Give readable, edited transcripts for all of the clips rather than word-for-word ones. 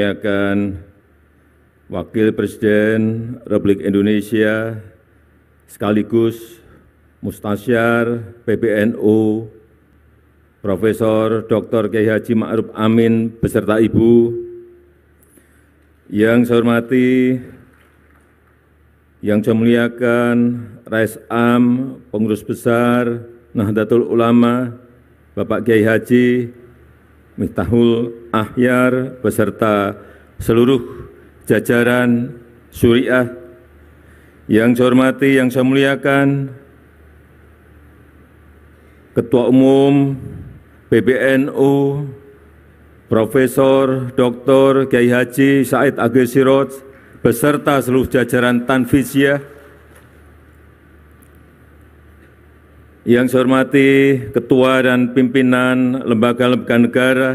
Akan Wakil Presiden Republik Indonesia sekaligus Mustasyar PBNU Profesor Dr. Kiai Haji Ma'ruf Amin beserta Ibu, yang saya hormati, yang saya muliakan Rais Am, Pengurus Besar Nahdlatul Ulama, Bapak Kiai Haji Miftahul Ahyar beserta seluruh jajaran Syuriah, yang saya hormati, yang saya muliakan Ketua Umum PBNU Profesor Dr. Kiai Haji Said Agil Siroj beserta seluruh jajaran Tanfizyah, yang saya hormati Ketua dan Pimpinan Lembaga-Lembaga Negara,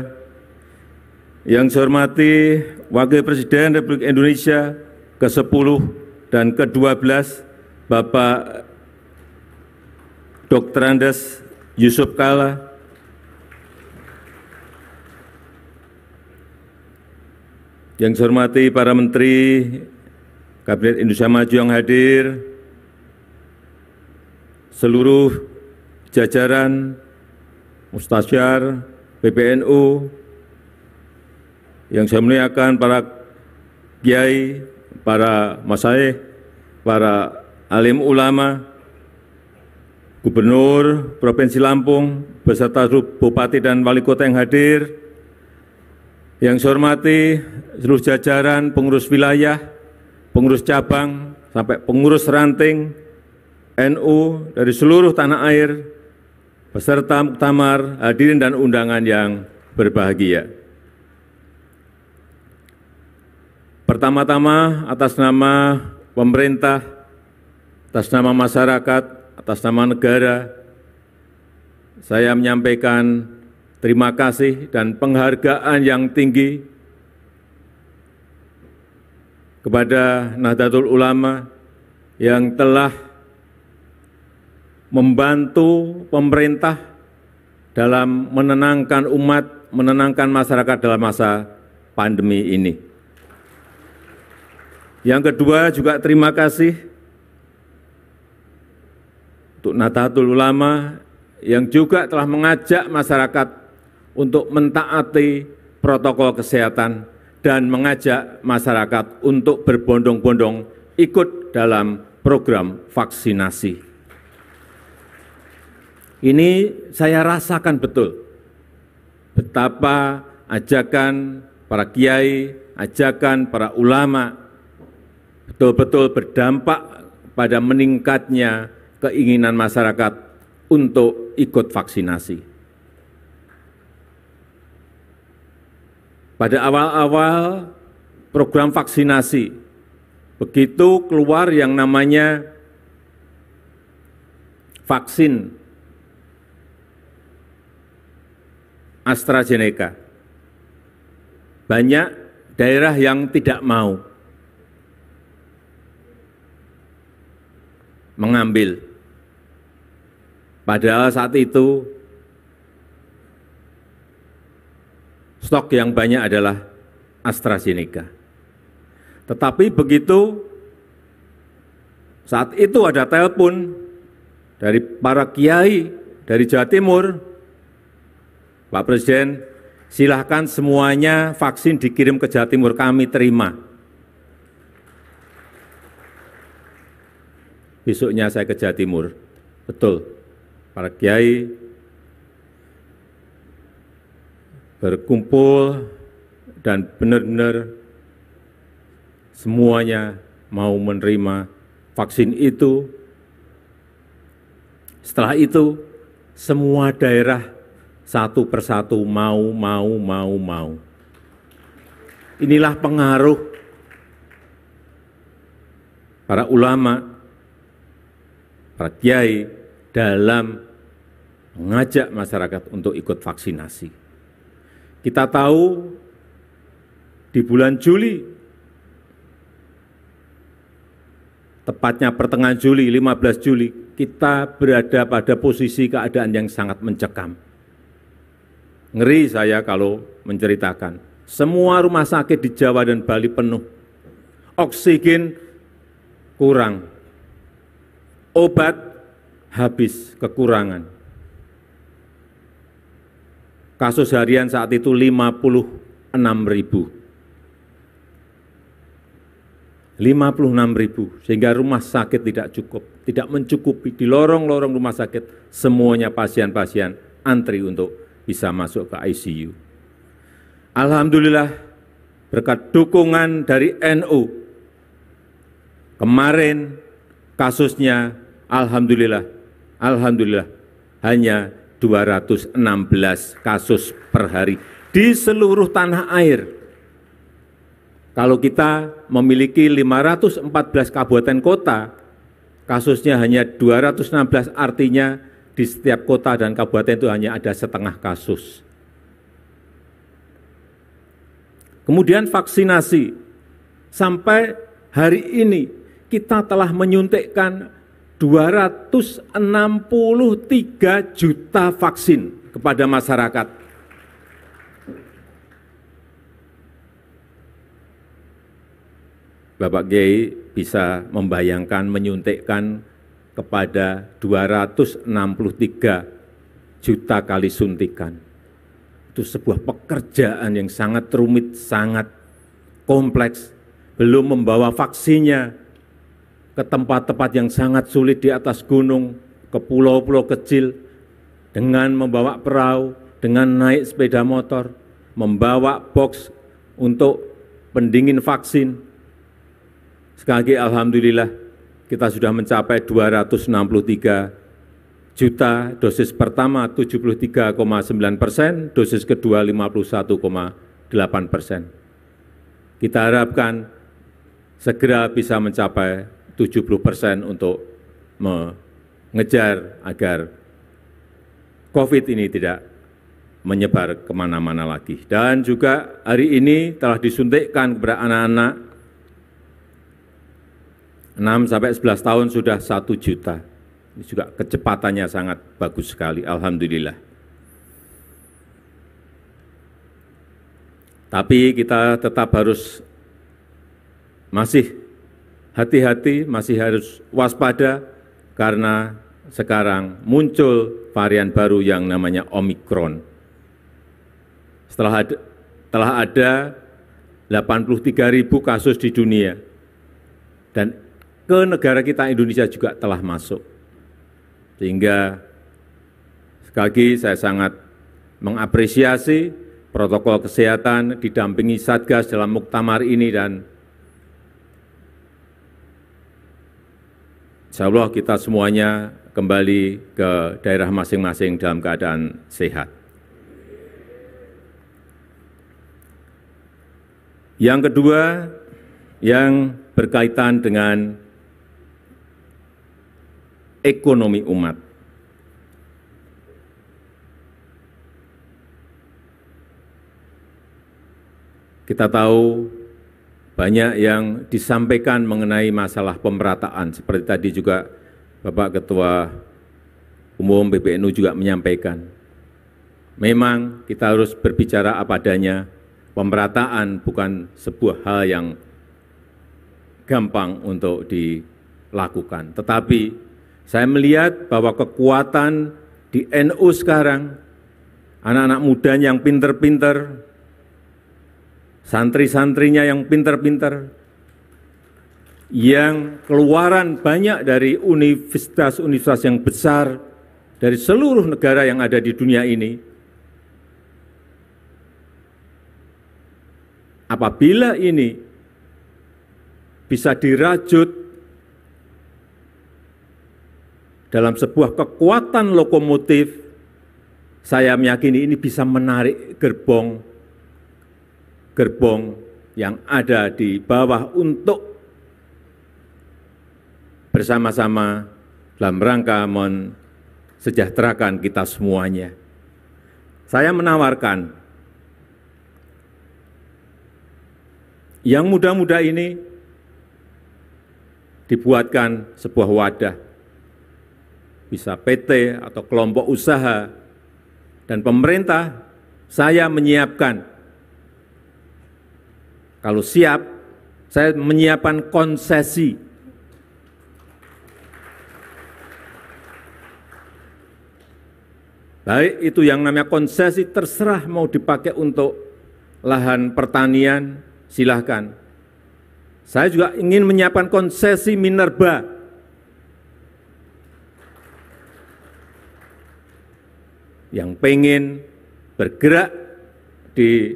yang saya hormati Wakil Presiden Republik Indonesia ke-10 dan ke-12 Bapak Dr. Andes Yusuf Kalla, yang saya hormati para Menteri Kabinet Indonesia Maju yang hadir, seluruh jajaran Mustasyar PBNU, yang saya muliakan para kiai, para masyayikh, para alim ulama, Gubernur Provinsi Lampung beserta seluruh bupati dan wali kota yang hadir, yang saya hormati seluruh jajaran pengurus wilayah, pengurus cabang, sampai pengurus ranting NU dari seluruh tanah air, beserta muktamar, hadirin dan undangan yang berbahagia. Pertama-tama atas nama pemerintah, atas nama masyarakat, atas nama negara, saya menyampaikan terima kasih dan penghargaan yang tinggi kepada Nahdlatul Ulama yang telah membantu pemerintah dalam menenangkan umat, menenangkan masyarakat dalam masa pandemi ini. Yang kedua juga terima kasih untuk Nahdlatul Ulama yang juga telah mengajak masyarakat untuk mentaati protokol kesehatan dan mengajak masyarakat untuk berbondong-bondong ikut dalam program vaksinasi. Ini saya rasakan betul betapa ajakan para kiai, ajakan para ulama betul-betul berdampak pada meningkatnya keinginan masyarakat untuk ikut vaksinasi. Pada awal-awal program vaksinasi, begitu keluar yang namanya vaksin AstraZeneca, banyak daerah yang tidak mau mengambil. Padahal saat itu stok yang banyak adalah AstraZeneca. Tetapi begitu saat itu ada telepon dari para kiai dari Jawa Timur, Pak Presiden, silahkan semuanya vaksin dikirim ke Jawa Timur, kami terima. Besoknya saya ke Jawa Timur, betul, para kiai berkumpul dan benar-benar semuanya mau menerima vaksin itu. Setelah itu, semua daerah satu persatu mau. Inilah pengaruh para ulama, para kiai dalam mengajak masyarakat untuk ikut vaksinasi. Kita tahu di bulan Juli, tepatnya pertengahan Juli, 15 Juli, kita berada pada posisi keadaan yang sangat mencekam. Ngeri saya kalau menceritakan. Semua rumah sakit di Jawa dan Bali penuh. Oksigen kurang. Obat habis, kekurangan. Kasus harian saat itu 56.000. 56.000, sehingga rumah sakit tidak cukup, tidak mencukupi. Di lorong-lorong rumah sakit, semuanya pasien-pasien antri untuk bisa masuk ke ICU. Alhamdulillah, berkat dukungan dari NU, kemarin kasusnya Alhamdulillah hanya 216 kasus per hari di seluruh tanah air. Kalau kita memiliki 514 kabupaten kota, kasusnya hanya 216, artinya di setiap kota dan kabupaten itu hanya ada setengah kasus. Kemudian vaksinasi, sampai hari ini kita telah menyuntikkan 263 juta vaksin kepada masyarakat. Bapak Kiai bisa membayangkan menyuntikkan kepada 263 juta kali suntikan. Itu sebuah pekerjaan yang sangat rumit, sangat kompleks. Belum membawa vaksinnya ke tempat-tempat yang sangat sulit di atas gunung, ke pulau-pulau kecil, dengan membawa perahu, dengan naik sepeda motor, membawa box untuk pendingin vaksin. Sekali lagi alhamdulillah kita sudah mencapai 263 juta, dosis pertama 73,9%, dosis kedua 51,8%. Kita harapkan segera bisa mencapai 70% untuk mengejar agar COVID ini tidak menyebar kemana-mana lagi. Dan juga hari ini telah disuntikkan kepada anak-anak 6-11 tahun sudah 1 juta. Ini juga kecepatannya sangat bagus sekali, alhamdulillah. Tapi kita tetap harus masih hati-hati, masih harus waspada, karena sekarang muncul varian baru yang namanya Omikron. Telah ada 83.000 kasus di dunia, dan ke negara kita Indonesia juga telah masuk. Sehingga sekali lagi saya sangat mengapresiasi protokol kesehatan didampingi Satgas dalam muktamar ini, dan insya Allah kita semuanya kembali ke daerah masing-masing dalam keadaan sehat. Yang kedua, yang berkaitan dengan ekonomi umat. Kita tahu banyak yang disampaikan mengenai masalah pemerataan, seperti tadi juga Bapak Ketua Umum PBNU juga menyampaikan. Memang kita harus berbicara apa adanya, pemerataan bukan sebuah hal yang gampang untuk dilakukan. Tetapi saya melihat bahwa kekuatan di NU sekarang, anak-anak muda yang pinter-pinter, santri-santrinya yang pinter-pinter, yang keluaran banyak dari universitas-universitas yang besar dari seluruh negara yang ada di dunia ini. Apabila ini bisa dirajut dalam sebuah kekuatan lokomotif, saya meyakini ini bisa menarik gerbong yang ada di bawah untuk bersama-sama dalam rangka mensejahterakan kita semuanya. Saya menawarkan yang muda-muda ini dibuatkan sebuah wadah, bisa PT atau kelompok usaha, dan pemerintah saya menyiapkan Kalau siap, saya menyiapkan konsesi. Baik itu yang namanya konsesi, terserah mau dipakai untuk lahan pertanian, silahkan. Saya juga ingin menyiapkan konsesi minerba. Yang pengen bergerak di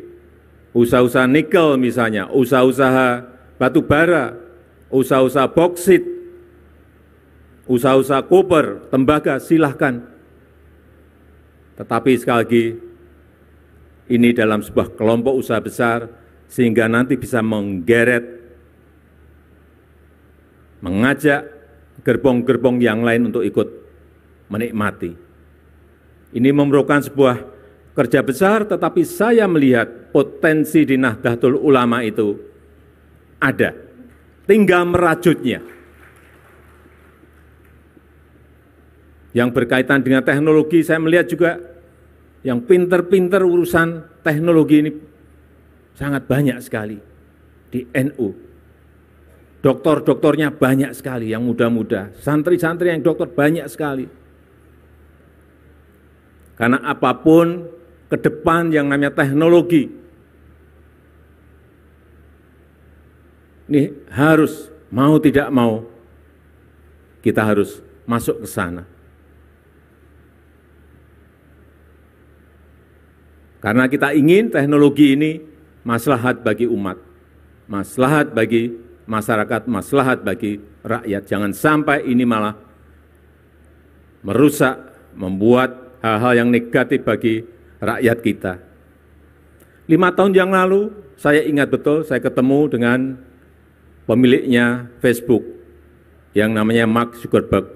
usaha-usaha nikel misalnya, usaha-usaha batu bara, usaha-usaha boksit, usaha-usaha koper, tembaga, silahkan. Tetapi sekali lagi, ini dalam sebuah kelompok usaha besar, sehingga nanti bisa menggeret, mengajak gerbong-gerbong yang lain untuk ikut menikmati. Ini memerlukan sebuah kerja besar, tetapi saya melihat potensi di Nahdlatul Ulama itu ada, tinggal merajutnya. Yang berkaitan dengan teknologi, saya melihat juga yang pinter-pinter urusan teknologi ini sangat banyak sekali di NU. Doktor-doktornya banyak sekali yang muda-muda, santri-santri yang doktor banyak sekali. Karena apapun ke depan yang namanya teknologi, ini harus mau tidak mau, kita harus masuk ke sana. Karena kita ingin teknologi ini maslahat bagi umat, maslahat bagi masyarakat, maslahat bagi rakyat. Jangan sampai ini malah merusak, membuat hal-hal yang negatif bagi rakyat kita. 5 tahun yang lalu, saya ingat betul, saya ketemu dengan pemiliknya Facebook, yang namanya Mark Zuckerberg.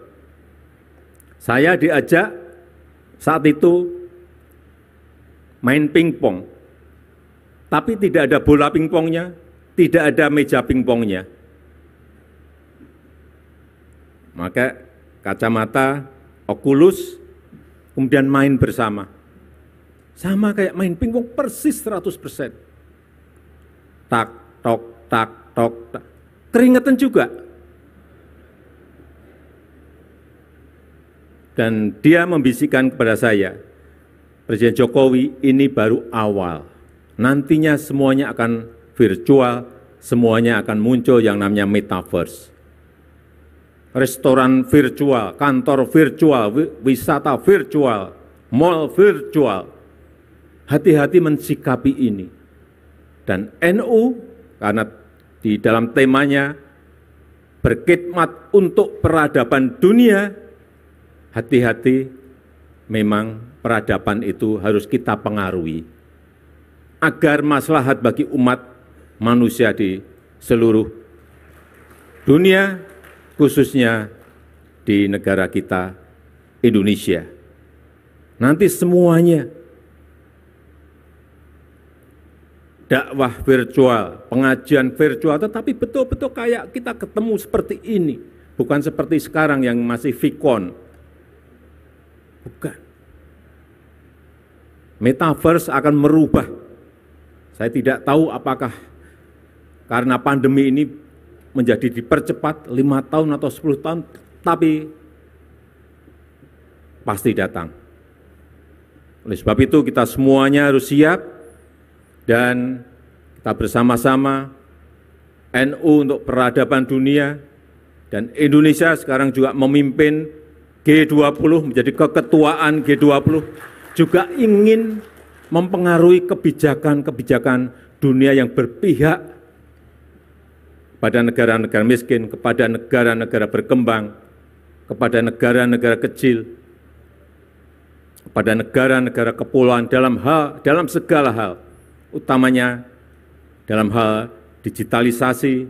Saya diajak saat itu main pingpong, tapi tidak ada bola pingpongnya, tidak ada meja pingpongnya. Maka kacamata, Oculus, kemudian main bersama. Sama kayak main pingpong persis 100%. Tak, tok, tak, tok, tak. Keringetan juga. Dan dia membisikkan kepada saya, Presiden Jokowi, ini baru awal. Nantinya semuanya akan virtual, semuanya akan muncul yang namanya metaverse. Restoran virtual, kantor virtual, wisata virtual, mall virtual. Hati-hati mensikapi ini. Dan NU, karena di dalam temanya berkhidmat untuk peradaban dunia, hati-hati memang peradaban itu harus kita pengaruhi. Agar maslahat bagi umat manusia di seluruh dunia, khususnya di negara kita, Indonesia. Nanti semuanya, dakwah virtual, pengajian virtual, tetapi betul-betul kayak kita ketemu seperti ini. Bukan seperti sekarang yang masih Vicon. Bukan. Metaverse akan merubah. Saya tidak tahu apakah karena pandemi ini menjadi dipercepat 5 tahun atau 10 tahun, tapi pasti datang. Oleh sebab itu kita semuanya harus siap dan kita bersama-sama NU untuk peradaban dunia dan Indonesia sekarang juga memimpin G20, menjadi keketuaan G20, juga ingin mempengaruhi kebijakan-kebijakan dunia yang berpihak kepada negara-negara miskin, kepada negara-negara berkembang, kepada negara-negara kecil, kepada negara-negara kepulauan dalam segala hal, utamanya dalam hal digitalisasi,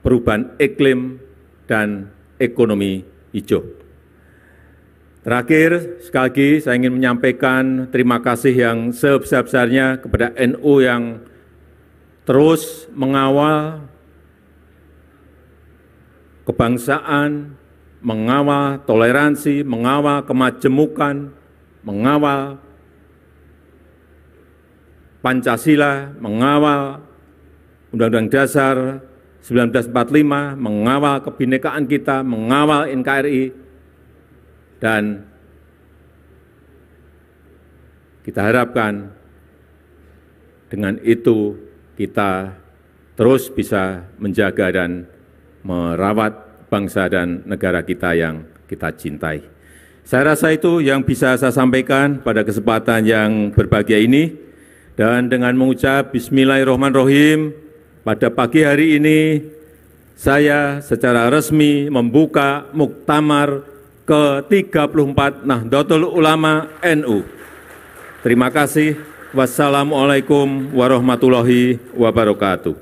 perubahan iklim, dan ekonomi hijau. Terakhir, sekali lagi saya ingin menyampaikan terima kasih yang sebesar-besarnya kepada NU yang terus mengawal kebangsaan, mengawal toleransi, mengawal kemajemukan, mengawal Pancasila, mengawal Undang-Undang Dasar 1945, mengawal kebinekaan kita, mengawal NKRI, dan kita harapkan dengan itu kita terus bisa menjaga dan merawat bangsa dan negara kita yang kita cintai. Saya rasa itu yang bisa saya sampaikan pada kesempatan yang berbahagia ini. Dan dengan mengucap Bismillahirrahmanirrahim, pada pagi hari ini saya secara resmi membuka Muktamar ke-34 Nahdlatul Ulama NU. Terima kasih. Wassalamualaikum warahmatullahi wabarakatuh.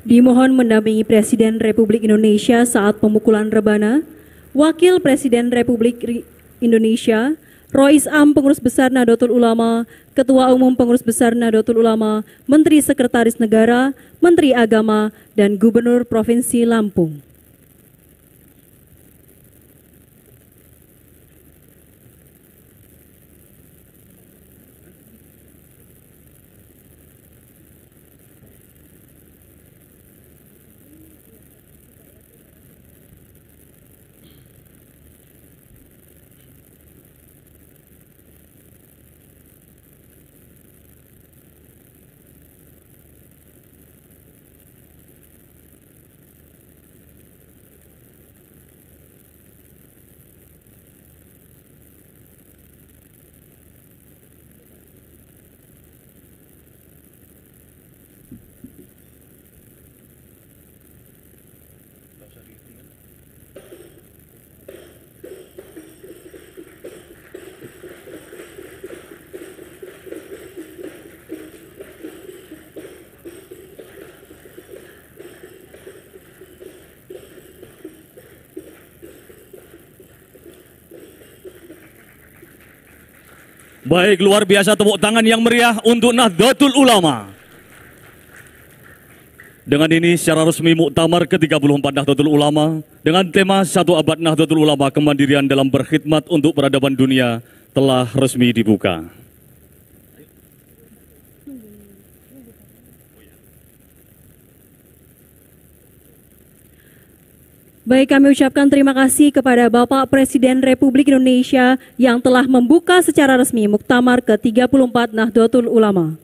Dimohon mendampingi Presiden Republik Indonesia saat pemukulan rebana, Wakil Presiden Republik Indonesia, Rois Am Pengurus Besar Nahdlatul Ulama, Ketua Umum Pengurus Besar Nahdlatul Ulama, Menteri Sekretaris Negara, Menteri Agama, dan Gubernur Provinsi Lampung. Baik, luar biasa, tepuk tangan yang meriah untuk Nahdlatul Ulama. Dengan ini secara resmi Muktamar ke-34 Nahdlatul Ulama dengan tema 1 abad Nahdlatul Ulama, kemandirian dalam berkhidmat untuk peradaban dunia telah resmi dibuka. Baik, kami ucapkan terima kasih kepada Bapak Presiden Republik Indonesia yang telah membuka secara resmi Muktamar ke-34 Nahdlatul Ulama.